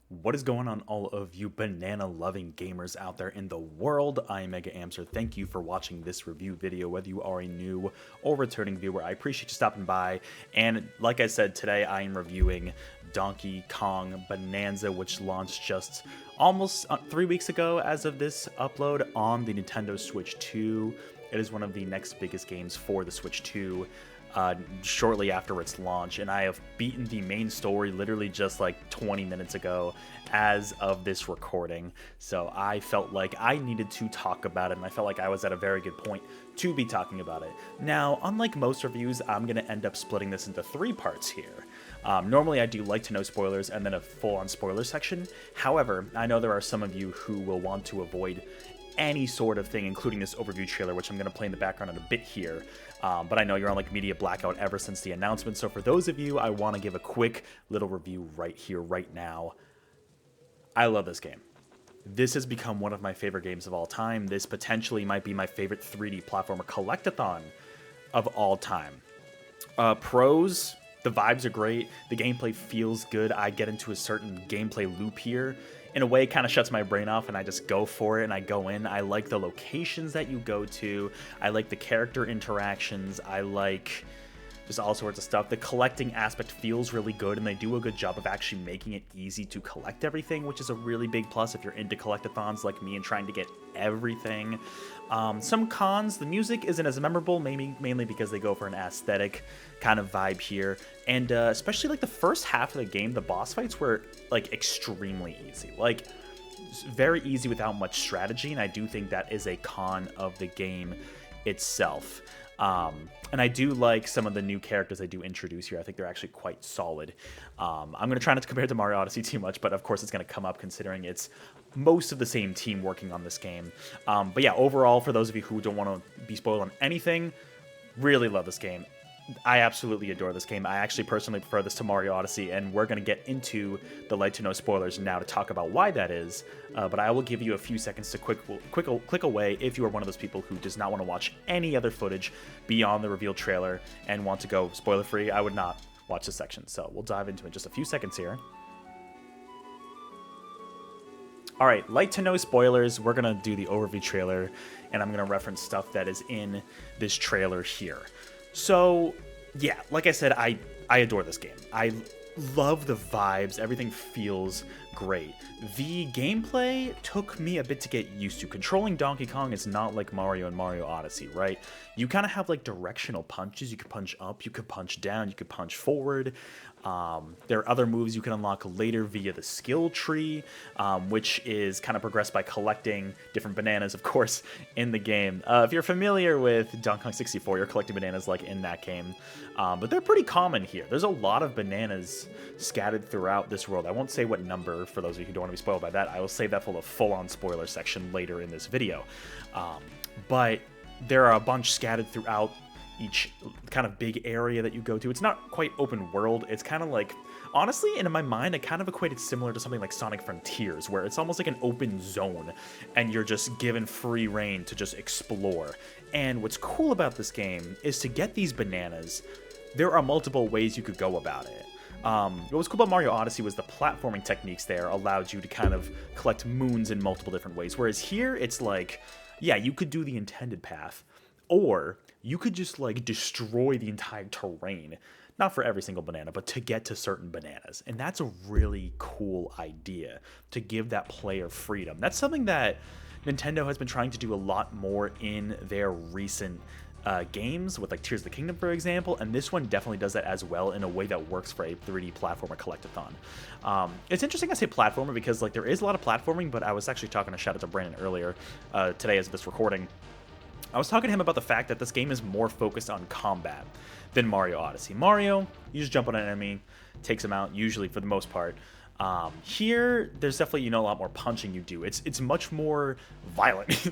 What is going on, all of you banana-loving gamers out there in the world? I am Mega Amser. Thank you for watching this review video, whether you are a new or returning viewer. I appreciate you stopping by. And like I said, today I am reviewing Donkey Kong Bananza, which launched just almost 3 weeks ago as of this upload on the Nintendo Switch 2. It is one of the next biggest games for the Switch 2. Shortly after its launch, and I have beaten the main story literally just like 20 minutes ago as of this recording. So I felt like I needed to talk about it, and I felt like I was at a very good point to be talking about it. Now, unlike most reviews, I'm going to end up splitting this into 3 parts here. Normally I do like to know spoilers and then a full-on spoiler section. However, I know there are some of you who will want to avoid any sort of thing, including this overview trailer, which I'm going to play in the background in a bit here. But I know you're on like media blackout ever since the announcement. So for those of you, I want to give a quick little review right here, right now. I love this game. This has become one of my favorite games of all time. This potentially might be my favorite 3D platformer collectathon of all time. Pros, the vibes are great. The gameplay feels good. I get into a certain gameplay loop here. In a way, it kind of shuts my brain off and I just go for it and I go in. I like the locations that you go to. I like the character interactions. I like just all sorts of stuff. The collecting aspect feels really good, and they do a good job of actually making it easy to collect everything, which is a really big plus if you're into collectathons like me and trying to get everything. Some cons, the music isn't as memorable, mainly because they go for an aesthetic kind of vibe here, and especially like the first half of the game, the boss fights were like extremely easy, like very easy without much strategy, and I do think that is a con of the game itself. And I do like some of the new characters they do introduce here. I think they're actually quite solid. I'm going to try not to compare it to Mario Odyssey too much, but of course it's going to come up considering it's most of the same team working on this game. But yeah, overall, for those of you who don't want to be spoiled on anything, really love this game. I absolutely adore this game. I actually personally prefer this to Mario Odyssey, and we're going to get into the like to know spoilers now to talk about why that is. But I will give you a few seconds to click away if you are one of those people who does not want to watch any other footage beyond the reveal trailer and want to go spoiler free. I would not watch this section, so we'll dive into it in just a few seconds here. All right, like to know spoilers, we're going to do the overview trailer, and I'm going to reference stuff that is in this trailer here. So, yeah, like I said, I adore this game. I love the vibes. Everything feels great. The gameplay took me a bit to get used to. Controlling Donkey Kong is not like Mario and Mario Odyssey, right? You kind of have like directional punches. You could punch up, you could punch down, you could punch forward. There are other moves you can unlock later via the skill tree, which is kind of progressed by collecting different bananas, of course, in the game. If you're familiar with Donkey Kong 64, you're collecting bananas like in that game, but they're pretty common here. There's a lot of bananas scattered throughout this world. I won't say what number for those of you who don't want to be spoiled by that. I will save that for the full-on spoiler section later in this video. But there are a bunch scattered throughout each kind of big area that you go to. It's not quite open world. It's kind of like, honestly, and in my mind, I kind of equate it similar to something like Sonic Frontiers, where it's almost like an open zone, and you're just given free reign to just explore. And what's cool about this game is to get these bananas, there are multiple ways you could go about it. What was cool about Mario Odyssey was the platforming techniques there allowed you to kind of collect moons in multiple different ways, whereas here, it's like, yeah, you could do the intended path, or you could just like destroy the entire terrain, not for every single banana, but to get to certain bananas. And that's a really cool idea, to give that player freedom. That's something that Nintendo has been trying to do a lot more in their recent games, with like Tears of the Kingdom, for example, and this one definitely does that as well in a way that works for a 3D platformer collectathon. It's interesting I say platformer because like there is a lot of platforming, but I was actually talking to shout out to Brandon earlier today as of this recording. I was talking to him about the fact that this game is more focused on combat than Mario Odyssey. Mario, you just jump on an enemy, takes him out, usually for the most part. Here, there's definitely, a lot more punching you do. It's much more violent,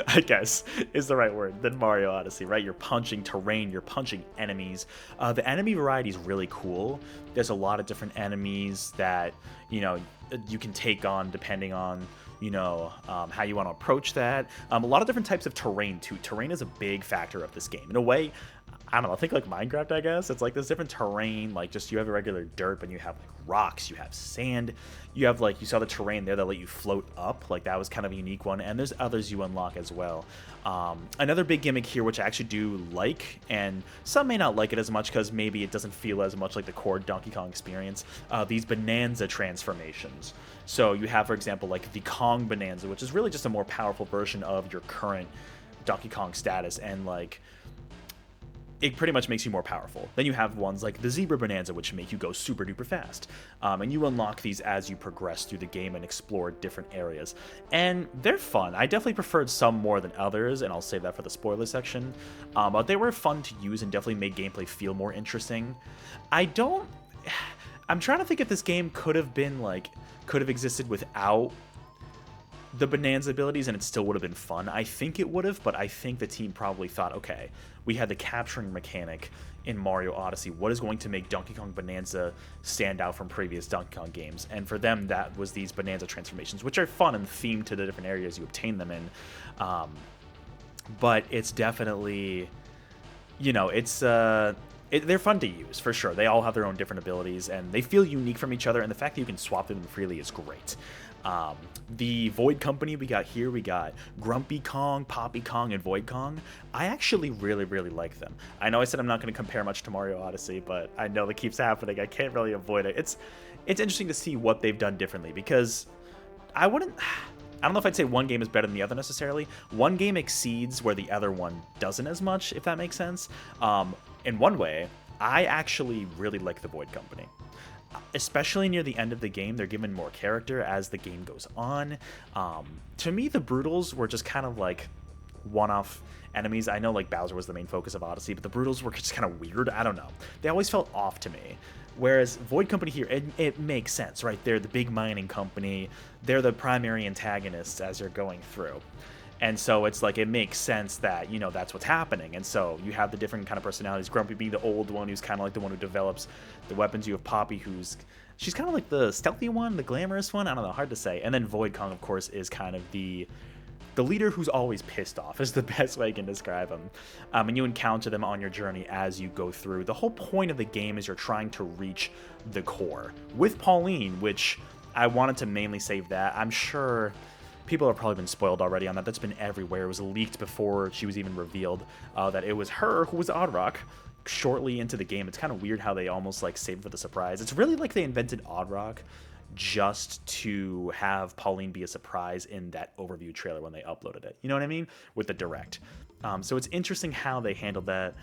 I guess, is the right word, than Mario Odyssey, right? You're punching terrain, you're punching enemies. The enemy variety is really cool. There's a lot of different enemies that, you can take on depending on how you want to approach that. A lot of different types of terrain, too. Terrain is a big factor of this game. In a way, I don't know, think like Minecraft, I guess. It's like this different terrain, like just you have a regular dirt, but you have like rocks, you have sand, you have like, you saw the terrain there that let you float up, like that was kind of a unique one, and there's others you unlock as well. Another big gimmick here, which I actually do like, and some may not like it as much because maybe it doesn't feel as much like the core Donkey Kong experience, these Bananza transformations. So you have, for example, like the Kong Bananza, which is really just a more powerful version of your current Donkey Kong status, and like it pretty much makes you more powerful. Then you have ones like the Zebra Bonanza, which make you go super duper fast. And you unlock these as you progress through the game and explore different areas. And they're fun. I definitely preferred some more than others, and I'll save that for the spoiler section. But they were fun to use and definitely made gameplay feel more interesting. I'm trying to think if this game could have existed without the Bananza abilities, and it still would have been fun. I think it would have, but I think the team probably thought, okay, we had the capturing mechanic in Mario Odyssey. What is going to make Donkey Kong Bananza stand out from previous Donkey Kong games? And for them, that was these Bananza transformations, which are fun and themed to the different areas you obtain them in. But it's definitely, you know, they're fun to use, for sure. They all have their own different abilities, and they feel unique from each other, and the fact that you can swap them freely is great. The Void Company we got here, we got Grumpy Kong, Poppy Kong, and Void Kong. I actually really, really like them. I know I said I'm not going to compare much to Mario Odyssey, but I know that keeps happening. I can't really avoid it. It's interesting to see what they've done differently, because I don't know if I'd say one game is better than the other necessarily. One game exceeds where the other one doesn't as much, if that makes sense. In one way, I actually really like the Void Company. Especially near the end of the game, they're given more character as the game goes on. To me, the Brutals were just kind of like one-off enemies. I know like Bowser was the main focus of Odyssey, but the Brutals were just kind of weird. I don't know. They always felt off to me. Whereas Void Company here, it makes sense, right? They're the big mining company. They're the primary antagonists as you're going through. And so it's like, it makes sense that, you know, that's what's happening. And so you have the different kind of personalities. Grumpy being the old one, who's kind of like the one who develops the weapons. You have Poppy, she's kind of like the stealthy one, the glamorous one. I don't know, hard to say. And then Void Kong, of course, is kind of the leader who's always pissed off, is the best way I can describe him. And you encounter them on your journey as you go through. The whole point of the game is you're trying to reach the core. With Pauline, which I wanted to mainly save that. I'm sure people have probably been spoiled already on that. That's been everywhere. It was leaked before she was even revealed that it was her who was Oddrock shortly into the game. It's kind of weird how they almost like saved for the surprise. It's really like they invented Oddrock just to have Pauline be a surprise in that overview trailer when they uploaded it. You know what I mean? With the direct. So it's interesting how they handled that.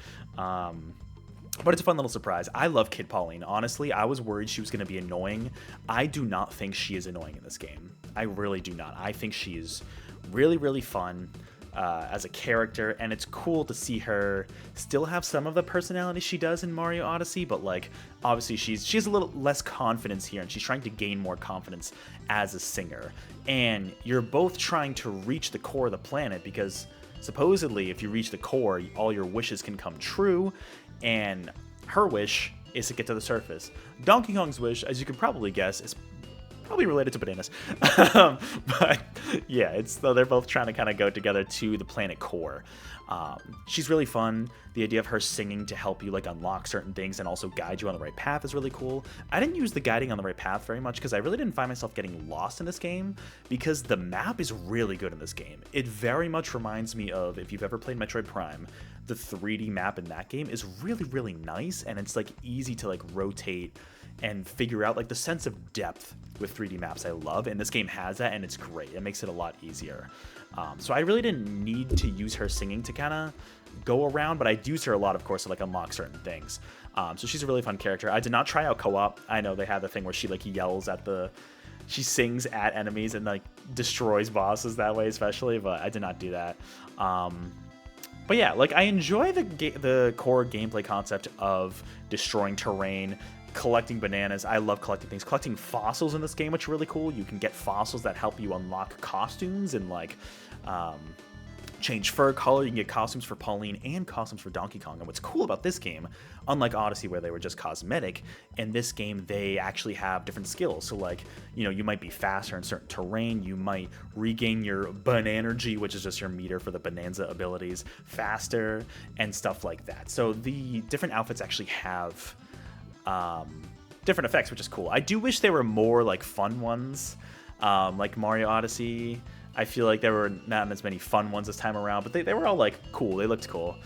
But it's a fun little surprise. I love Kid Pauline. Honestly, I was worried she was going to be annoying. I do not think she is annoying in this game. I really do not. I think she is really, really fun as a character, and it's cool to see her still have some of the personality she does in Mario Odyssey, but like obviously she has a little less confidence here, and she's trying to gain more confidence as a singer. And you're both trying to reach the core of the planet, because supposedly if you reach the core, all your wishes can come true, and her wish is to get to the surface. Donkey Kong's wish, as you can probably guess, is probably related to bananas. But yeah, they're both trying to kind of go together to the planet core. She's really fun. The idea of her singing to help you like unlock certain things and also guide you on the right path is really cool. I didn't use the guiding on the right path very much because I really didn't find myself getting lost in this game, because the map is really good in this game. It very much reminds me of, if you've ever played Metroid Prime, the 3D map in that game is really, really nice, and it's like easy to like rotate and figure out like the sense of depth with 3D maps I love, and this game has that, and it's great. It makes it a lot easier. So I really didn't need to use her singing to kind of go around, but I used her a lot, of course, to like unlock certain things. So she's a really fun character. I did not try out co-op. I know they have the thing where she like yells at she sings at enemies and like destroys bosses that way, especially, but I did not do that. But yeah, like I enjoy the core gameplay concept of destroying terrain, collecting bananas. I love collecting things. Collecting fossils in this game, which is really cool. You can get fossils that help you unlock costumes and like change fur color. You can get costumes for Pauline and costumes for Donkey Kong. And what's cool about this game, unlike Odyssey where they were just cosmetic, in this game they actually have different skills. So like, you know, you might be faster in certain terrain, you might regain your Bananza, which is just your meter for the Bananza abilities, faster and stuff like that. So the different outfits actually have different effects, which is cool. I do wish there were more like fun ones, like Mario Odyssey. I feel like there were not as many fun ones this time around, but they were all like cool. They looked cool.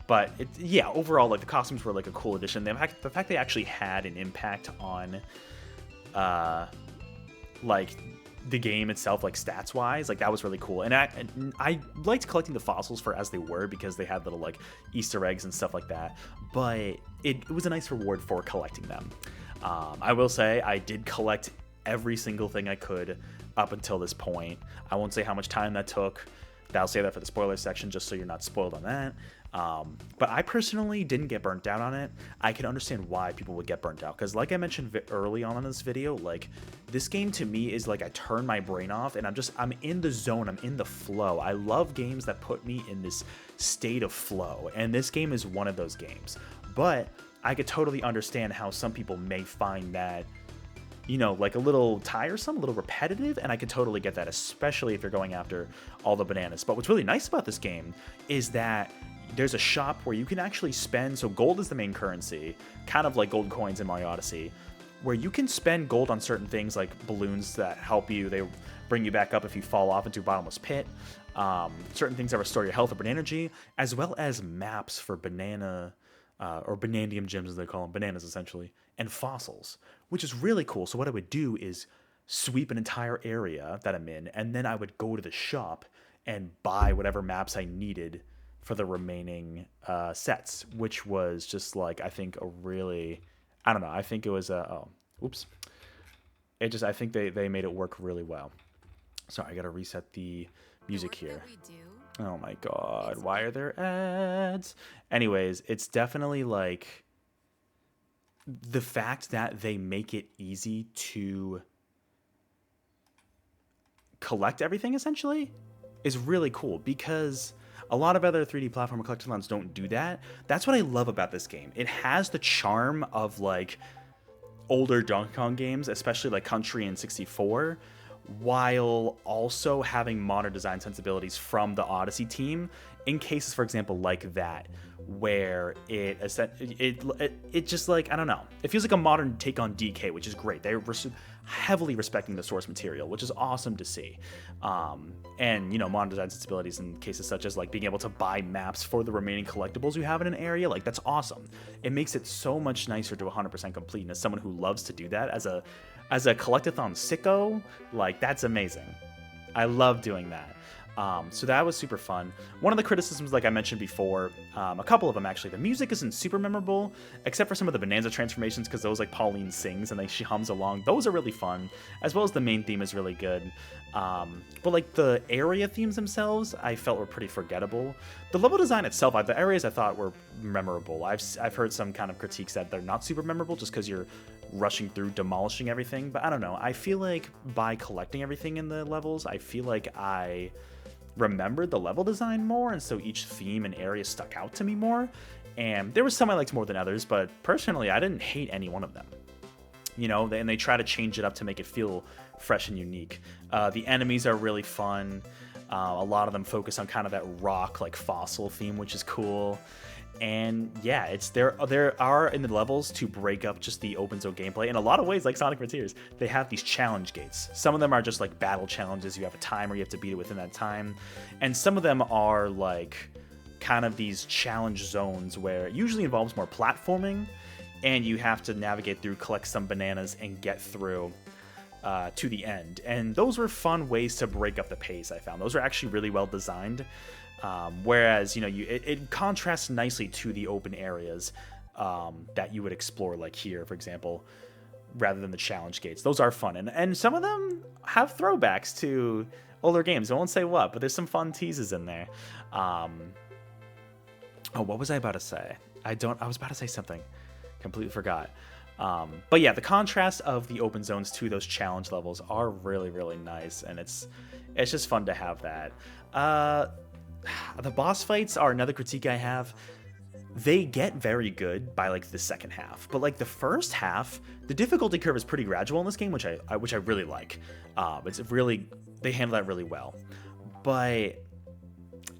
But yeah, overall, like the costumes were like a cool addition. The fact they actually had an impact on like the game itself, like stats wise, like that was really cool. And I liked collecting the fossils for as they were, because they had little like Easter eggs and stuff like that. But it was a nice reward for collecting them. I will say I did collect every single thing I could up until this point. I won't say how much time that took. I'll say that for the spoiler section, just so you're not spoiled on that. But I personally didn't get burnt out on it. I can understand why people would get burnt out, because like I mentioned early on in this video, like this game to me is like I turn my brain off and I'm in the zone, I'm in the flow. I love games that put me in this state of flow, and this game is one of those games. But I could totally understand how some people may find that, you know, like a little tiresome, a little repetitive, and I could totally get that, especially if you're going after all the bananas. But what's really nice about this game is that there's a shop where you can actually spend, so gold is the main currency, kind of like gold coins in Mario Odyssey, where you can spend gold on certain things like balloons that help you, they bring you back up if you fall off into a bottomless pit, certain things that restore your health or banana energy, as well as maps for banana, or bananium gems as they call them, bananas essentially, and fossils, which is really cool. So what I would do is sweep an entire area that I'm in, and then I would go to the shop and buy whatever maps I needed for the remaining sets, which was just like, I think a really, I don't know, I think it was a, I think they made it work really well. Sorry, I gotta reset the music here. Oh my god, why are there ads? Anyways, it's definitely like the fact that they make it easy to collect everything essentially is really cool, because a lot of other 3D platformer collectathons don't do that. That's what I love about this game. It has the charm of like older Donkey Kong games, especially like Country and 64, while also having modern design sensibilities from the Odyssey team in cases, for example, like that, where it just like, I don't know, it feels like a modern take on DK, which is great. They're heavily respecting the source material, which is awesome to see. And, you know, modern design sensibilities in cases such as like being able to buy maps for the remaining collectibles you have in an area, like that's awesome. It makes it so much nicer to 100% complete, and as someone who loves to do that as a collectathon sicko, like that's amazing. I love doing that. So that was super fun. One of the criticisms, like I mentioned before, a couple of them actually, the music isn't super memorable, except for some of the Bananza transformations, because those like Pauline sings and she hums along. Those are really fun, as well as the main theme is really good. But like the area themes themselves, I felt were pretty forgettable. The level design itself, the areas I thought were memorable. I've heard some kind of critiques that they're not super memorable just because you're rushing through, demolishing everything. But I don't know. I feel like by collecting everything in the levels, I feel like I remembered the level design more, and so each theme and area stuck out to me more. And there was some I liked more than others, but personally, I didn't hate any one of them. You know, and they try to change it up to make it feel fresh and unique. The enemies are really fun. A lot of them focus on kind of that rock, like fossil theme, which is cool. And yeah, there are in the levels to break up just the open zone gameplay in a lot of ways, like Sonic Frontiers. They have these challenge gates. Some of them are just like battle challenges. You have a timer, you have to beat it within that time. And some of them are like kind of these challenge zones where it usually involves more platforming, and you have to navigate through, collect some bananas, and get through to the end. And those were fun ways to break up the pace, I found. Those were actually really well designed. Whereas, you know, it contrasts nicely to the open areas that you would explore, like here, for example, rather than the challenge gates. Those are fun. And some of them have throwbacks to older games. I won't say what, but there's some fun teases in there. Oh, what was I about to say? I was about to say something. Completely forgot. But yeah, the contrast of the open zones to those challenge levels are really, really nice. And It's just fun to have that. Uh, the boss fights are another critique I have. They get very good by like the second half, but like the first half, the difficulty curve is pretty gradual in this game, which I really like. It's really, they handle that really well. But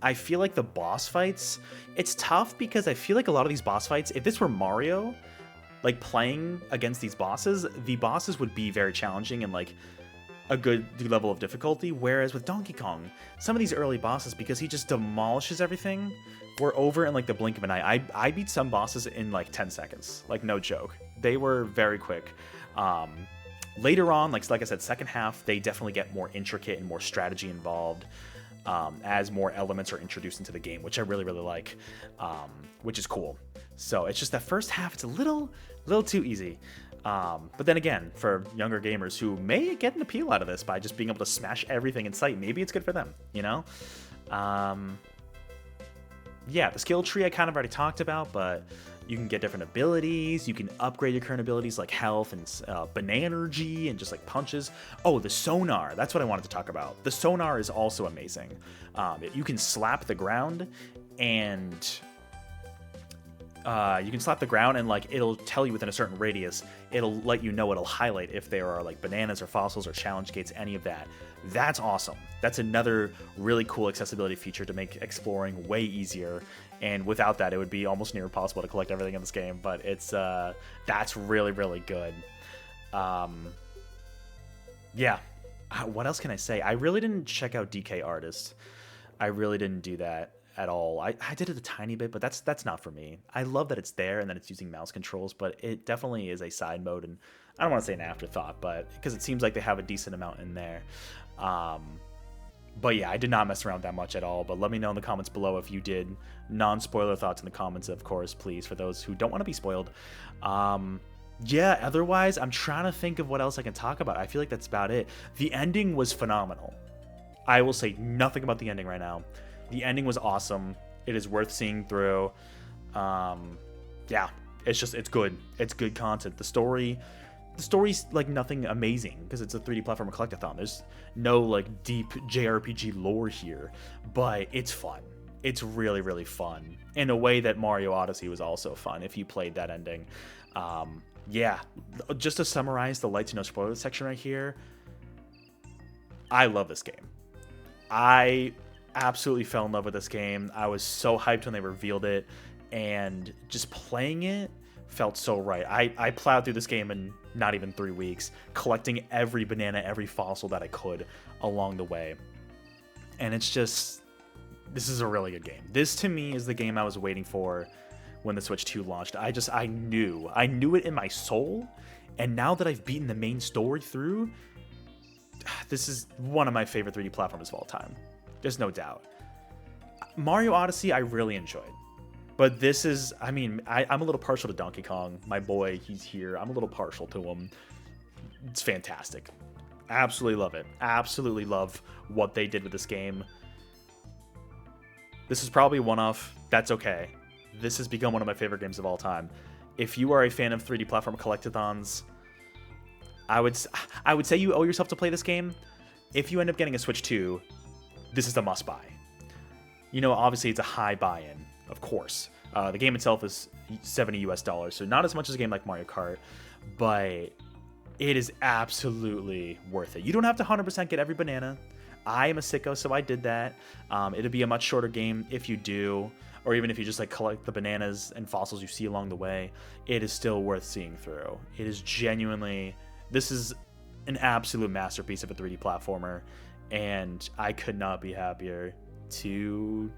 I feel like the boss fights, it's tough because I feel like a lot of these boss fights, if this were Mario, like playing against these bosses, the bosses would be very challenging and like a good level of difficulty. Whereas with Donkey Kong, some of these early bosses, because he just demolishes everything, we're over in like the blink of an eye. I beat some bosses in like 10 seconds, like no joke. They were very quick. Later on, like I said, second half, they definitely get more intricate and more strategy involved. As more elements are introduced into the game, which I really, really like, which is cool. So it's just that first half, it's a little too easy. But then again, for younger gamers who may get an appeal out of this by just being able to smash everything in sight, maybe it's good for them, you know? Yeah, the skill tree I kind of already talked about, but you can get different abilities. You can upgrade your current abilities like health and Bananergy and just like punches. Oh, the sonar. That's what I wanted to talk about. The sonar is also amazing. You can slap the ground and like it'll tell you within a certain radius. It'll let you know, it'll highlight if there are like bananas or fossils or challenge gates, any of that. That's awesome. That's another really cool accessibility feature to make exploring way easier. And without that, it would be almost near impossible to collect everything in this game. But it's that's really, really good. Yeah. What else can I say? I really didn't check out DK Artist. I really didn't do that at all. I did it a tiny bit, but that's not for me. I love that it's there and that it's using mouse controls, but it definitely is a side mode, and I don't want to say an afterthought, but because it seems like they have a decent amount in there. But yeah, I did not mess around that much at all. But let me know in the comments below if you did. Non-spoiler thoughts in the comments, of course, please, for those who don't want to be spoiled. Yeah, otherwise, I'm trying to think of what else I can talk about. I feel like that's about it. The ending was phenomenal. I will say nothing about the ending right now. The ending was awesome. It is worth seeing through. Yeah, it's good. It's good content. The story's like nothing amazing because it's a 3D platformer collectathon. There's no like deep JRPG lore here, but it's fun. It's really, really fun in a way that Mario Odyssey was also fun if you played that ending. Yeah, just to summarize the light to no spoilers section right here, I love this game. I absolutely fell in love with this game. I was so hyped when they revealed it, and just playing it felt so right. I plowed through this game in not even 3 weeks, collecting every banana, every fossil that I could along the way. And it's just, this is a really good game. This to me is the game I was waiting for when the Switch 2 launched. I knew it in my soul, and now that I've beaten the main story through, this is one of my favorite 3D platformers of all time. There's no doubt. Mario Odyssey, I really enjoyed. But this is, I mean, I'm a little partial to Donkey Kong. My boy, he's here. I'm a little partial to him. It's fantastic. Absolutely love it. Absolutely love what they did with this game. This is probably a one-off. That's okay. This has become one of my favorite games of all time. If you are a fan of 3D platform collectathons, I would say you owe yourself to play this game. If you end up getting a Switch 2, this is a must-buy. You know, obviously it's a high buy-in, of course. The game itself is $70 US, so not as much as a game like Mario Kart, but it is absolutely worth it. You don't have to 100% get every banana. I am a sicko, so I did that. It'll be a much shorter game if you do, or even if you just like collect the bananas and fossils you see along the way. It is still worth seeing through. It is genuinely, this is an absolute masterpiece of a 3D platformer, and I could not be happier to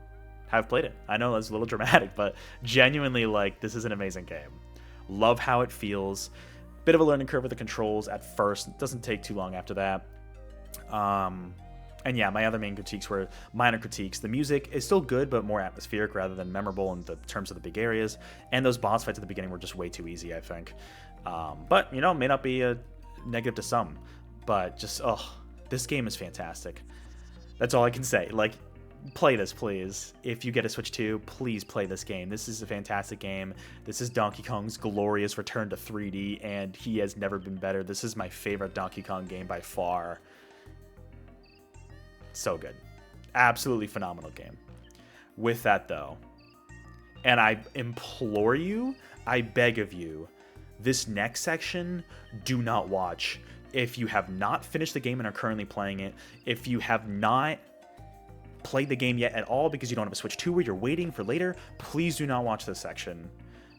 have played it. I know that's a little dramatic, but genuinely, like, this is an amazing game. Love how it feels. Bit of a learning curve with the controls at first. It doesn't take too long after that. And yeah, my other main critiques were minor critiques. The music is still good, but more atmospheric rather than memorable in the terms of the big areas. And those boss fights at the beginning were just way too easy, I think. But, you know, may not be a negative to some. But just, this game is fantastic. That's all I can say. Like, play this, please. If you get a Switch 2, please play this game. This is a fantastic game. This is Donkey Kong's glorious return to 3D, and he has never been better. This is my favorite Donkey Kong game by far. So good. Absolutely phenomenal game. With that, though, and I implore you, I beg of you, this next section, do not watch. If you have not finished the game and are currently playing it, if you have not played the game yet at all because you don't have a Switch 2 or you're waiting for later, please do not watch this section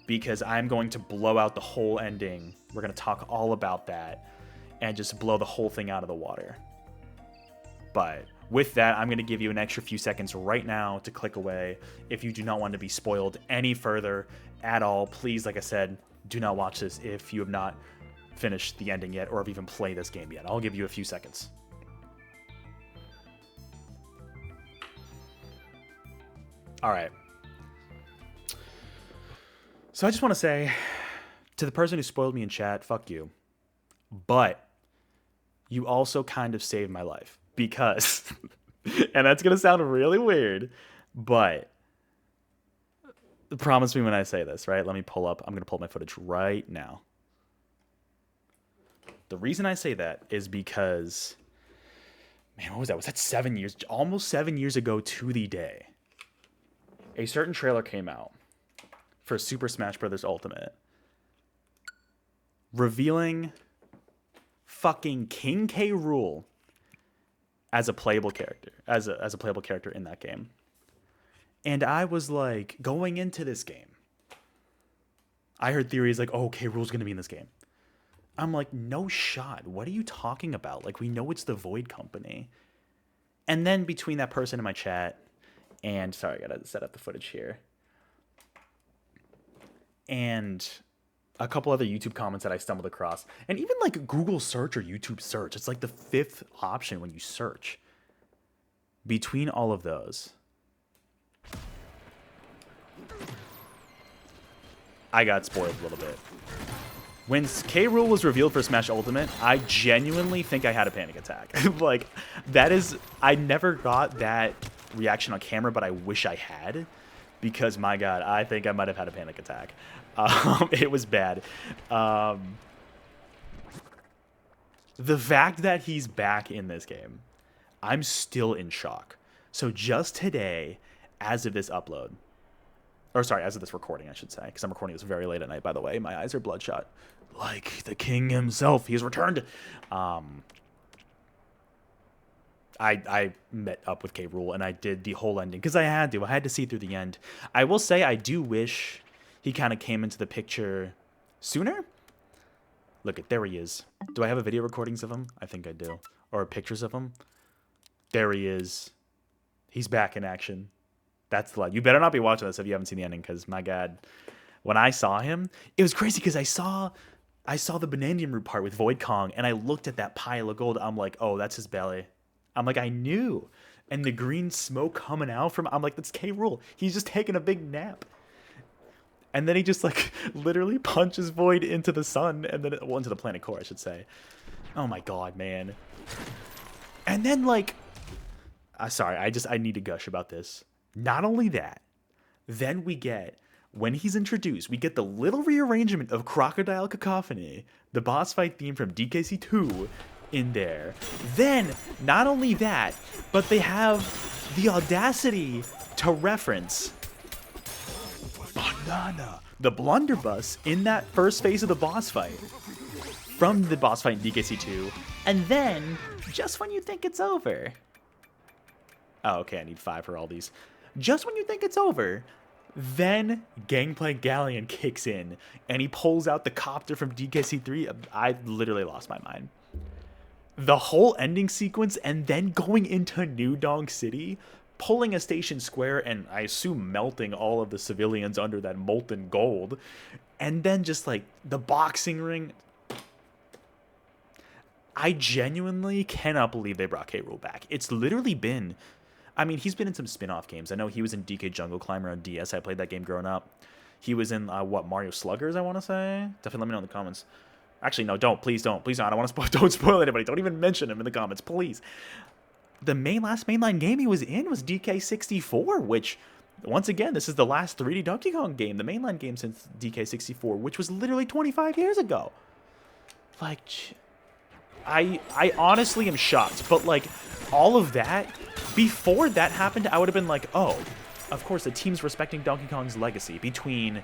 because I'm going to blow out the whole ending. We're going to talk all about that and just blow the whole thing out of the water. But with that, I'm going to give you an extra few seconds right now to click away. If you do not want to be spoiled any further at all, please, like I said, do not watch this if you have not finished the ending yet or have even played this game yet. I'll give you a few seconds. All right. So I just want to say to the person who spoiled me in chat, fuck you. But you also kind of saved my life because, and that's going to sound really weird, but promise me when I say this, right? Let me pull up. I'm going to pull up my footage right now. The reason I say that is because, man, what was that? Was that 7 years? Almost 7 years ago to the day. A certain trailer came out for Super Smash Bros. Ultimate, revealing fucking King K. Rool as a playable character, as a playable character in that game. And I was like, going into this game, I heard theories like, oh, K. Rool's gonna be in this game. I'm like, no shot. What are you talking about? Like, we know it's the Void Company. And then between that person in my chat and, sorry, I gotta set up the footage here, and a couple other YouTube comments that I stumbled across, and even like Google search or YouTube search, it's like the 5th option when you search. Between all of those, I got spoiled a little bit. When K. Rool was revealed for Smash Ultimate, I genuinely think I had a panic attack. Like, that is, I never got that reaction on camera, but I wish I had, because my God, I think I might have had a panic attack. It was bad. The fact that he's back in this game, I'm still in shock. So just today, as of this upload, or sorry, as of this recording, I should say, because I'm recording this very late at night, by the way. My eyes are bloodshot. Like the king himself, he's returned. I met up with K. Rool, and I did the whole ending, because I had to see through the end. I will say I do wish he kind of came into the picture sooner. Look, there he is. Do I have a video recordings of him? I think I do. Or pictures of him. There he is. He's back in action. That's the line. You better not be watching this if you haven't seen the ending, because my God, when I saw him, it was crazy because I saw the Bananza root part with Void Kong, and I looked at that pile of gold. I'm like, oh, that's his belly. I'm like, I knew. And the green smoke coming out from, I'm like, that's K. Rool. He's just taking a big nap. And then he just like literally punches Void into the sun, and then into the planet core, I should say. Oh my God, man. And then like, sorry, I need to gush about this. Not only that, then we get, when he's introduced, we get the little rearrangement of Crocodile Cacophony, the boss fight theme from DKC2, in there. Then, not only that, but they have the audacity to reference Banana, the blunderbuss, in that first phase of the boss fight, from the boss fight in DKC2. And then, just when you think it's over... Oh, okay, I need 5 for all these. Just when you think it's over, then Gangplank Galleon kicks in, and he pulls out the copter from DKC3. I literally lost my mind. The whole ending sequence, and then going into New Donk City, pulling a station square, and I assume melting all of the civilians under that molten gold, and then just like the boxing ring. I genuinely cannot believe they brought K. Rool back. It's literally been... I mean, he's been in some spin-off games. I know he was in DK Jungle Climber on DS. I played that game growing up. He was in, Mario Sluggers, I want to say? Definitely let me know in the comments. Actually, no, don't. Please don't. Please don't. I don't want to spoil. Don't spoil anybody. Don't even mention him in the comments, please. The last mainline game he was in was DK64, which, once again, this is the last 3D Donkey Kong game, the mainline game since DK64, which was literally 25 years ago. Like, I honestly am shocked. But, like, all of that... Before that happened, I would have been like, oh, of course, the team's respecting Donkey Kong's legacy between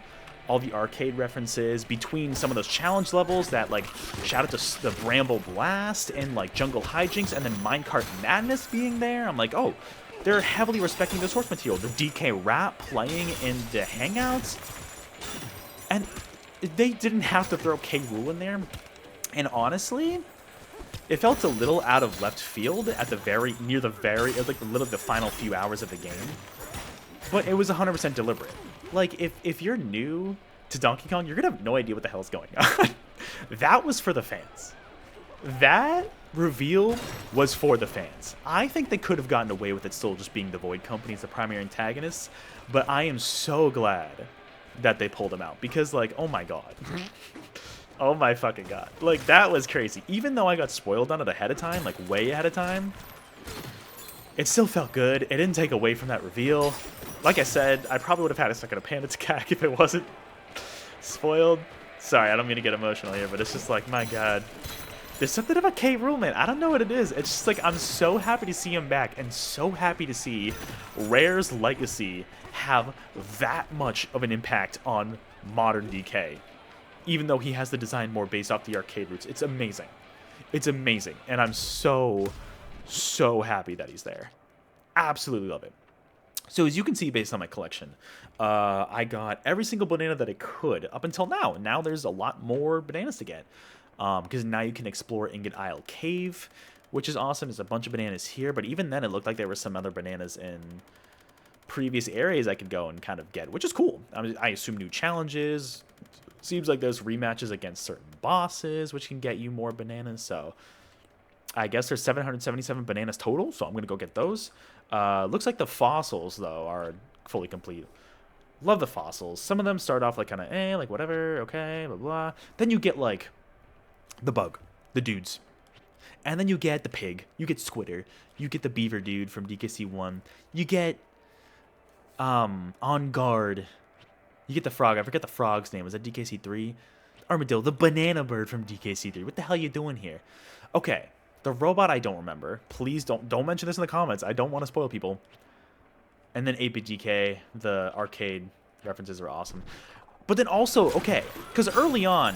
all the arcade references, between some of those challenge levels that, like, shout out to the Bramble Blast and, like, Jungle Hijinks and then Minecart Madness being there. I'm like, oh, they're heavily respecting the source material. The DK rap playing in the Hangouts. And they didn't have to throw K. Rool in there. And honestly, it felt a little out of left field at the near the final few hours of the game. But it was 100% deliberate. Like, if you're new to Donkey Kong, you're gonna have no idea what the hell's going on. That was for the fans. That reveal was for the fans. I think they could have gotten away with it still just being the Void Company as the primary antagonists, but I am so glad that they pulled him out, because, like, oh my god. Oh my fucking god. Like, that was crazy. Even though I got spoiled on it ahead of time, like, way ahead of time, it still felt good. It didn't take away from that reveal. Like I said, I probably would have had a second of panic attack if it wasn't spoiled. Sorry, I don't mean to get emotional here, but it's just like, my god. There's something about K. Rool, man. I don't know what it is. It's just like, I'm so happy to see him back and so happy to see Rare's legacy have that much of an impact on modern DK. Even though he has the design more based off the arcade roots. It's amazing. It's amazing. And I'm so happy that he's there. Absolutely love it. So as you can see based on my collection, I got every single banana that I could up until now. Now there's a lot more bananas to get. Because now you can explore Ingot Isle Cave, which is awesome. There's a bunch of bananas here, but even then it looked like there were some other bananas in previous areas I could go and kind of get, which is cool. I assume new challenges. Seems like there's rematches against certain bosses, which can get you more bananas. So I guess there's 777 bananas total, so I'm going to go get those. Looks like the fossils, though, are fully complete. Love the fossils. Some of them start off like kind of, like whatever, okay, blah, blah. Then you get like the bug, the dudes. And then you get the pig. You get Squitter. You get the beaver dude from DKC1. You get On Guard. You get the frog. I forget the frog's name. Was that DKC3? Armadillo, the banana bird from DKC3. What the hell are you doing here? Okay, the robot I don't remember. Please don't mention this in the comments. I don't want to spoil people. And then 8-bit DK, the arcade references are awesome. But then also, okay, because early on,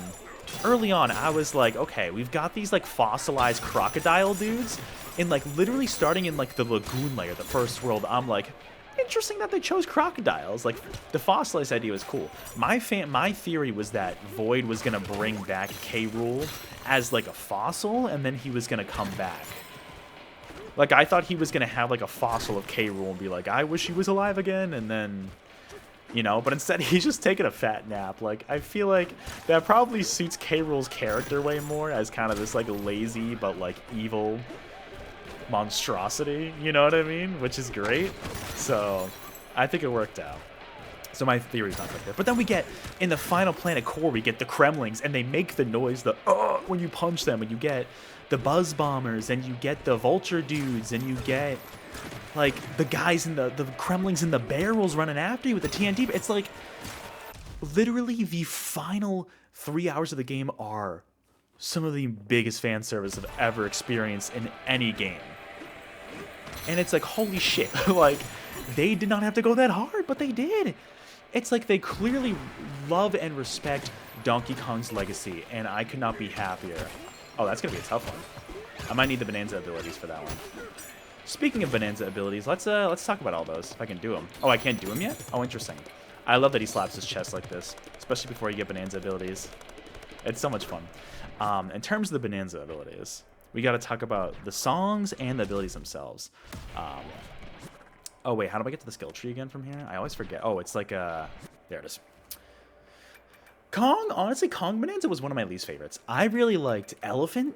I was like, okay, we've got these like fossilized crocodile dudes, and like literally starting in like the lagoon layer, the first world, I'm like, interesting that they chose crocodiles. Like, the fossilized idea was cool. My theory was that Void was gonna bring back K. Rool as like a fossil, and then he was gonna come back. Like, I thought he was gonna have like a fossil of K. Rool and be like, I wish he was alive again, and then, you know, but instead he's just taking a fat nap. Like, I feel like that probably suits K. Rool's character way more as kind of this like lazy but like evil monstrosity, you know what I mean? Which is great. So I think it worked out. So my theory's not right there. But then we get, in the final planet core, we get the Kremlings, and they make the noise, the when you punch them, and you get the Buzz Bombers, and you get the Vulture dudes, and you get like the guys in the Kremlings in the barrels running after you with the TNT. It's like literally the final 3 hours of the game are some of the biggest fan service I've ever experienced in any game. And it's like, holy shit, like, they did not have to go that hard, but they did. It's like they clearly love and respect Donkey Kong's legacy, and I could not be happier. Oh, that's gonna be a tough one. I might need the Bananza abilities for that one. Speaking of Bananza abilities, let's talk about all those, if I can do them. Oh, I can't do them yet? Oh, interesting. I love that he slaps his chest like this, especially before you get Bananza abilities. It's so much fun. In terms of the Bananza abilities, we got to talk about the songs and the abilities themselves. Oh, wait, how do I get to the skill tree again from here? I always forget. Oh, it's like there it is. Honestly, Kong Bananza was one of my least favorites. I really liked Elephant.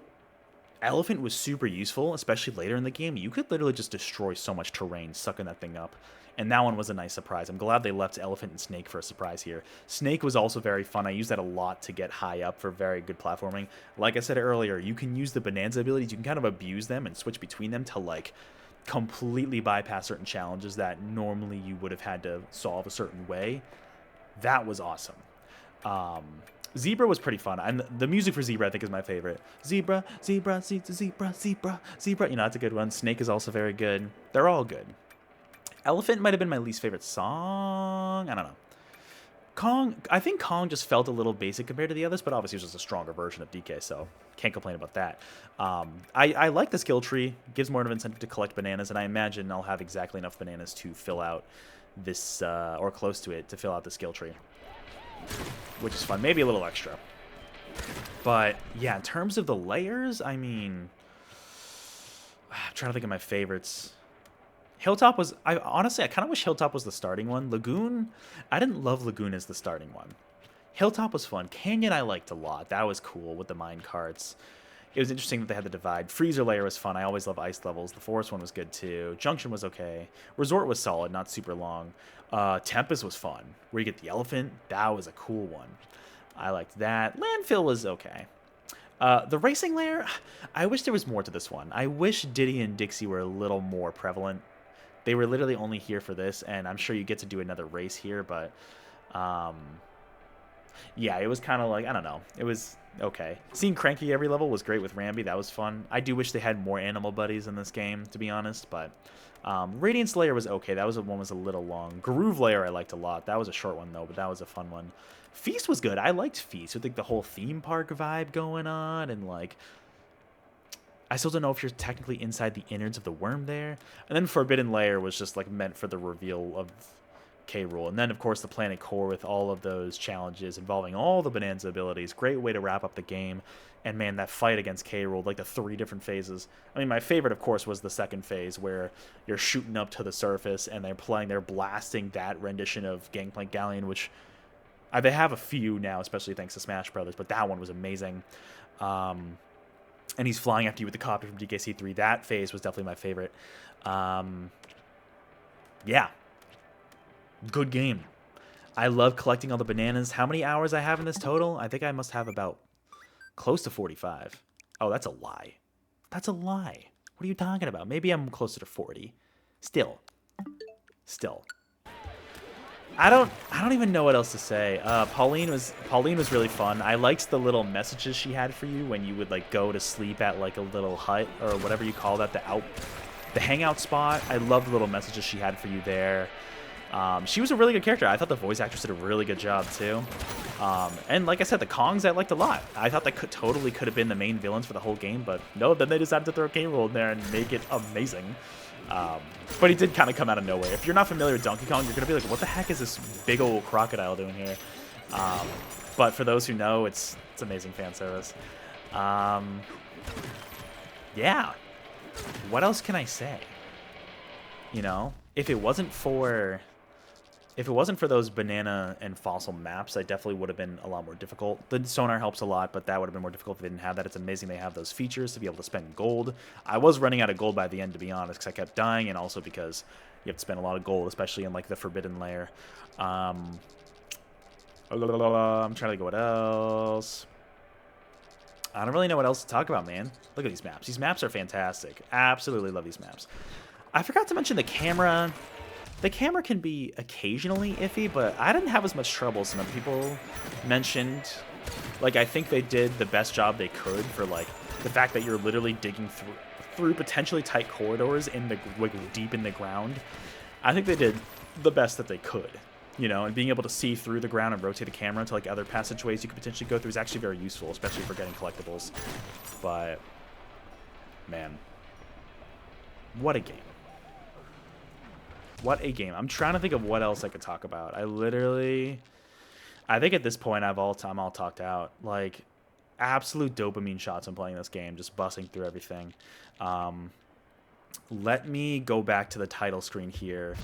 Elephant was super useful, especially later in the game. You could literally just destroy so much terrain sucking that thing up. And that one was a nice surprise. I'm glad they left Elephant and Snake for a surprise here. Snake was also very fun. I used that a lot to get high up for very good platforming. Like I said earlier, you can use the Bananza abilities. You can kind of abuse them and switch between them to, like, completely bypass certain challenges that normally you would have had to solve a certain way. That was awesome. Zebra was pretty fun. And the music for Zebra, I think, is my favorite. Zebra, zebra, zebra, zebra, zebra, zebra. You know, that's a good one. Snake is also very good. They're all good. Elephant might have been my least favorite song. I don't know. Kong, I think Kong just felt a little basic compared to the others, but obviously it was just a stronger version of DK, so can't complain about that. I like the skill tree. Gives more of an incentive to collect bananas, and I imagine I'll have exactly enough bananas to fill out this, or close to it, to fill out the skill tree, which is fun. Maybe a little extra. But, yeah, in terms of the layers, I mean, I'm trying to think of my favorites. Hilltop was, honestly, I kind of wish Hilltop was the starting one. Lagoon, I didn't love Lagoon as the starting one. Hilltop was fun. Canyon I liked a lot. That was cool with the mine carts. It was interesting that they had the divide. Freezer layer was fun. I always love ice levels. The forest one was good too. Junction was okay. Resort was solid, not super long. Tempest was fun, where you get the elephant. That was a cool one. I liked that. Landfill was okay. The racing layer, I wish there was more to this one. I wish Diddy and Dixie were a little more prevalent. They were literally only here for this, and I'm sure you get to do another race here, but, yeah, it was kind of like, I don't know. It was okay. Seeing Cranky every level was great with Rambi. That was fun. I do wish they had more animal buddies in this game, to be honest, but Radiance Layer was okay. That was one was a little long. Groove Layer I liked a lot. That was a short one, though, but that was a fun one. Feast was good. I liked Feast with, like, the whole theme park vibe going on, and, like, I still don't know if you're technically inside the innards of the worm there. And then Forbidden Layer was just, like, meant for the reveal of K. Rool. And then, of course, the Planet Core with all of those challenges involving all the Bananza abilities. Great way to wrap up the game. And, man, that fight against K. Rool, like the 3 different phases. I mean, my favorite, of course, was the second phase where you're shooting up to the surface and they're blasting that rendition of Gangplank Galleon, which they have a few now, especially thanks to Smash Brothers, but that one was amazing. And he's flying after you with the copter from DKC3. That phase was definitely my favorite. Yeah. Good game. I love collecting all the bananas. How many hours I have in this total? I think I must have about close to 45. Oh, that's a lie. That's a lie. What are you talking about? Maybe I'm closer to 40. Still. I don't even know what else to say. Pauline was really fun. I liked the little messages she had for you when you would, like, go to sleep at, like, a little hut or whatever you call that, the hangout spot. I loved the little messages she had for you there. She was a really good character. I thought the voice actress did a really good job too. And like I said, the Kongs I liked a lot. I thought they totally could have been the main villains for the whole game, but no, then they decided to throw K. Rool in there and make it amazing. But he did kind of come out of nowhere. If you're not familiar with Donkey Kong, you're going to be like, what the heck is this big old crocodile doing here? But for those who know, it's amazing fan service. Yeah. What else can I say? You know, if it wasn't for those banana and fossil maps, I definitely would have been a lot more difficult. The sonar helps a lot, but that would have been more difficult if they didn't have that. It's amazing they have those features to be able to spend gold. I was running out of gold by the end, to be honest, because I kept dying, and also because you have to spend a lot of gold, especially in, like, the Forbidden Layer. I'm trying to think of what else. I don't really know what else to talk about, man. Look at these maps. These maps are fantastic. Absolutely love these maps. I forgot to mention the camera. The camera can be occasionally iffy, but I didn't have as much trouble as some other people mentioned. Like, I think they did the best job they could for, like, the fact that you're literally digging through potentially tight corridors in the, like, deep in the ground. I think they did the best that they could, you know, and being able to see through the ground and rotate the camera to, like, other passageways you could potentially go through is actually very useful, especially for getting collectibles. But, man, what a game. What a game. I'm trying to think of what else I could talk about. I think at this point I'm all talked out. Like, absolute dopamine shots when playing this game, just busting through everything. Let me go back to the title screen here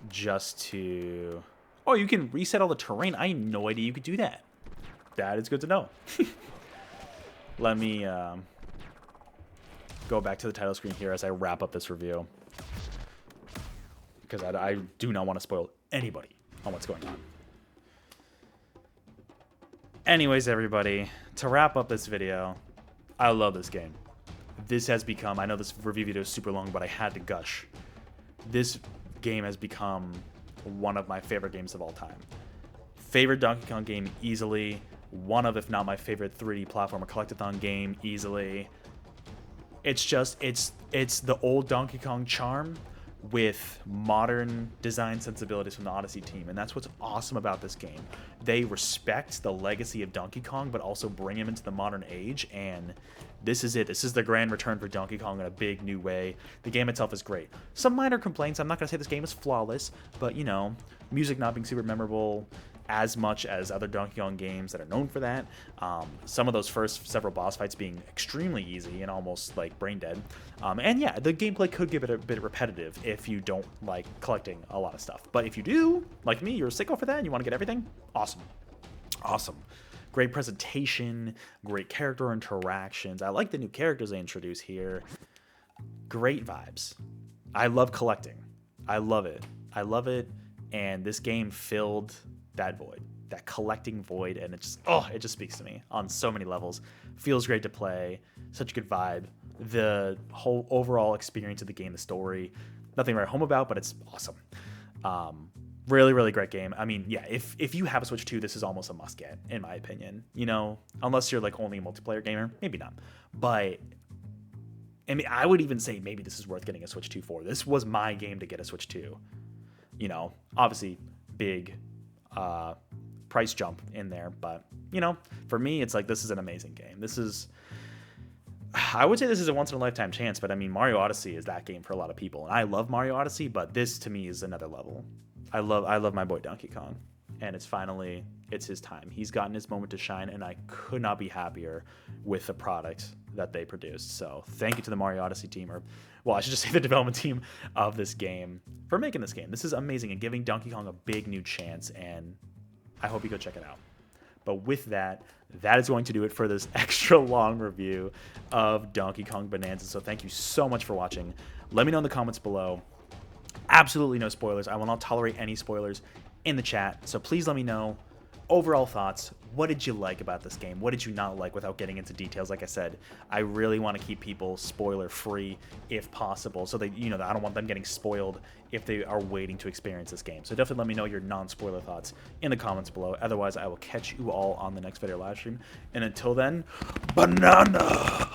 just to... Oh, you can reset all the terrain. I had no idea you could do that. That is good to know. Let me go back to the title screen here as I wrap up this review, because I do not want to spoil anybody on what's going on. Anyways, everybody, to wrap up this video, I love this game. This has become, I know this review video is super long, but I had to gush. This game has become one of my favorite games of all time. Favorite Donkey Kong game easily. one of, if not my favorite 3D platformer collectathon game easily. It's just, it's the old Donkey Kong charm with modern design sensibilities from the Odyssey team, and that's what's awesome about this game. They respect the legacy of Donkey Kong, but also bring him into the modern age, and this is it. This is the grand return for Donkey Kong in a big new way. The game itself is great. Some minor complaints. I'm not going to say this game is flawless, but, you know, music not being super memorable as much as other Donkey Kong games that are known for that. Some of those first several boss fights being extremely easy and almost like brain dead. And yeah, the gameplay could get a bit repetitive if you don't like collecting a lot of stuff. But if you do, like me, you're a sicko for that and you want to get everything, awesome. Awesome. Great presentation, great character interactions. I like the new characters they introduce here. Great vibes. I love collecting. I love it. I love it. And this game filled that void, that collecting void, and it just speaks to me on so many levels. Feels great to play, such a good vibe. The whole overall experience of the game, the story, nothing to write home about, but it's awesome. Really, really great game. I mean, yeah, if you have a Switch 2, this is almost a must get, in my opinion. You know, unless you're like only a multiplayer gamer, maybe not. But I mean, I would even say maybe this is worth getting a Switch 2 for. This was my game to get a Switch 2. You know, obviously big price jump in there, but you know, for me, it's like this is an amazing game. This is, I would say this is a once in a lifetime chance, but I mean, Mario Odyssey is that game for a lot of people, and I love Mario Odyssey, but this to me is another level. I love my boy Donkey Kong, and it's his time. He's gotten his moment to shine, and I could not be happier with the product that they produced. So thank you to the Mario Odyssey team, or well, I should just say the development team of this game for making this game. This is amazing and giving Donkey Kong a big new chance, and I hope you go check it out. But with that, that is going to do it for this extra long review of Donkey Kong Bonanza. So thank you so much for watching. Let me know in the comments below. Absolutely no spoilers. I will not tolerate any spoilers in the chat. So please let me know overall thoughts. What did you like about this game? What did you not like, without getting into details? Like I said, I really want to keep people spoiler free if possible, so that, you know, I don't want them getting spoiled if they are waiting to experience this game. So definitely let me know your non-spoiler thoughts in the comments below. Otherwise, I will catch you all on the next video live stream. And until then, banana!